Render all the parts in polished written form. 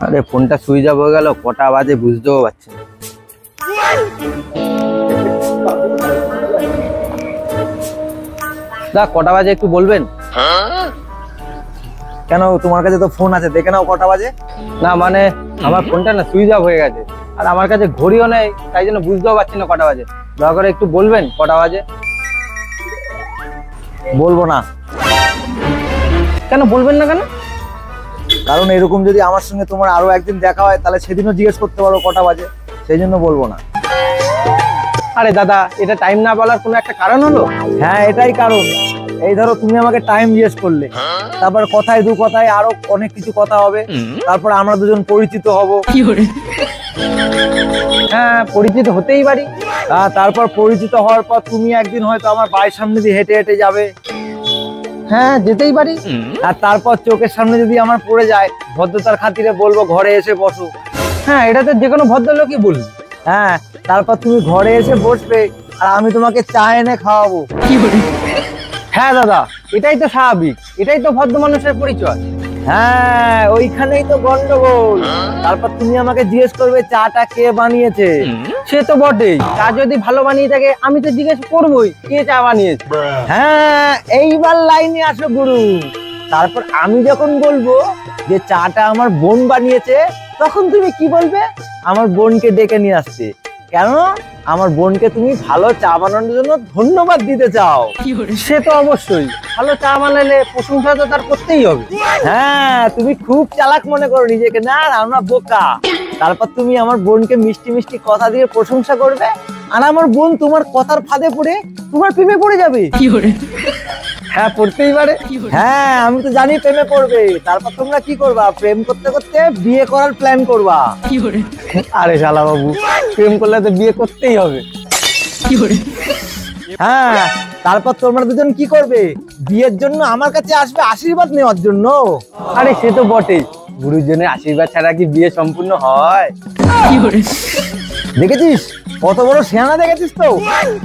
আরে ফোনটা switch off হয়ে গেল, কটা বাজে বুঝতেও পারছি না। দা কটা বাজে একটু বলবেন? কেন, তোমার কাছে তো ফোন আছে, দেখে নাও কটা বাজে। না মানে আমার ফোনটা না সুইচ অফ হয়ে গেছে, আর আমার কাছে ঘড়িও নেই, তাই জন্য বুঝতেও পারছি না কটা বাজে। দয়া করে একটু বলবেন কটা বাজে? বলবো না। কেন বলবেন না কেন? কারণ এরকম যদি আমার সঙ্গে তোমার আরো একদিন দেখা হয় তাহলে সেদিনও জিজ্ঞেস করতে পারো কটা বাজে, সেই জন্য বলবো না। আরে দাদা, এটা টাইম না বলার কোনো একটা কারণ হলো? হ্যাঁ, এটাই কারণ। এই ধরো তুমি আমাকে টাইম জিজ্ঞেস করলে, তারপর কথায় দু কথায় আরো অনেক কিছু কথা হবে, তারপর আমরা দুজন পরিচিত হব। হ্যাঁ, পরিচিত হতেই পারি। তারপর পরিচিত হওয়ার পর তুমি একদিন হয়তো আমার বাড়ির সামনে দিয়ে হেঁটে হেঁটে যাবে। হ্যাঁ, যেতেই পারি। আর তারপর চোখের সামনে যদি আমার পড়ে যায়, ভদ্রতার খাতিরে বলবো ঘরে এসে বসো। হ্যাঁ, এটা তো যে কোনো ভদ্রলোকই বলবে। হ্যাঁ, তারপর তুমি ঘরে এসে বসবে আর আমি তোমাকে চা এনে খাওয়াবো। হ্যাঁ দাদা, এটাই তো স্বাভাবিক, এটাই তো ভদ্র মানুষের পরিচয়। হ্যাঁ, ওইখানেই তো গন্ডগোল। তারপর তুমি আমাকে জিজ্ঞেস করবে চাটা কে বানিয়েছে। সে তো বটেই, চা যদি ভালো বানিয়ে থাকে আমি তো জিজ্ঞেস করবোই কে চা বানিয়েছে। হ্যাঁ, এইবার লাইনে আসো গুরু। তারপর আমি যখন বলবো যে চাটা আমার বোন বানিয়েছে, তখন তুমি কি বলবে? আমার বোনকে ডেকে নিয়ে আসছে। কেন? আমার বোনকে তুমি ভালো চা বানানোর জন্য ধন্যবাদ দিতে চাও। সে তো অবশ্যই, ভালো চা বানালে প্রশংসা তো তার করতেই হবে। হ্যাঁ, তুমি খুব চালাক মনে করো নিজেকে, না আমরা বোকা। তারপর তুমি আমার বোনকে মিষ্টি মিষ্টি কথা দিয়ে প্রশংসা করবে, আর আমার বোন তোমার কথার ফাঁদে পড়ে তোমার প্রেমে পড়ে যাবে। হ্যাঁ, পড়তেই পারে। হ্যাঁ, আমি তো জানি প্রেমে পড়বে। তারপর তোমরা কি করবা? প্রেম করতে করতে বিয়ে করার প্ল্যান করবা। আরে শালা বাবু, প্রেম করলে তো বিয়ে করতেই হবে। হ্যাঁ, তারপর তোমরা দুজন কি করবে? বিয়ের জন্য আমার কাছে আসবে আশীর্বাদ নেওয়ার জন্য। আরে সে তো বটেই, গুরুজনের আশীর্বাদ ছাড়া কি বিয়ে সম্পূর্ণ হয়? দেখেছিস কত বড় শেয়ানা, দেখেছিস তো?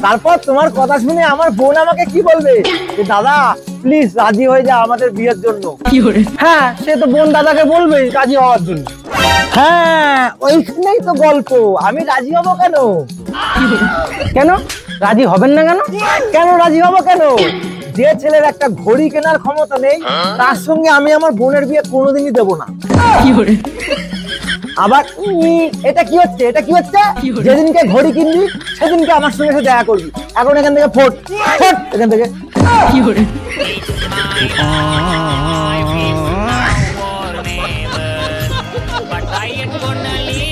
তারপর তোমার কথা শুনে আমার বোন আমাকে কি বলবে? যে দাদা প্লিজ রাজি হয়ে যা আমাদের বিয়ের জন্য। হ্যাঁ, সে তো বোন দাদাকে বলবেই রাজি হওয়ার জন্য। হ্যাঁ, ওইখানেই তো গল্প। আমি রাজি হব কেন? কেন রাজি হবেন না? কেন কেন রাজি হব কেন? যে ছেলের একটা ঘড়ি কেনার ক্ষমতা নেই, তার সঙ্গে আমি আমার বোনের বিয়ে কোনোদিনই দেবো না। আবার এটা কি হচ্ছে? এটা কি হচ্ছে? যেদিনকে ঘড়ি কিনবি সেদিনকে আমার সঙ্গে এসে দেখা করবি। এখন এখান থেকে ফোট ফোট, এখান থেকে। But I ain't gonna leave.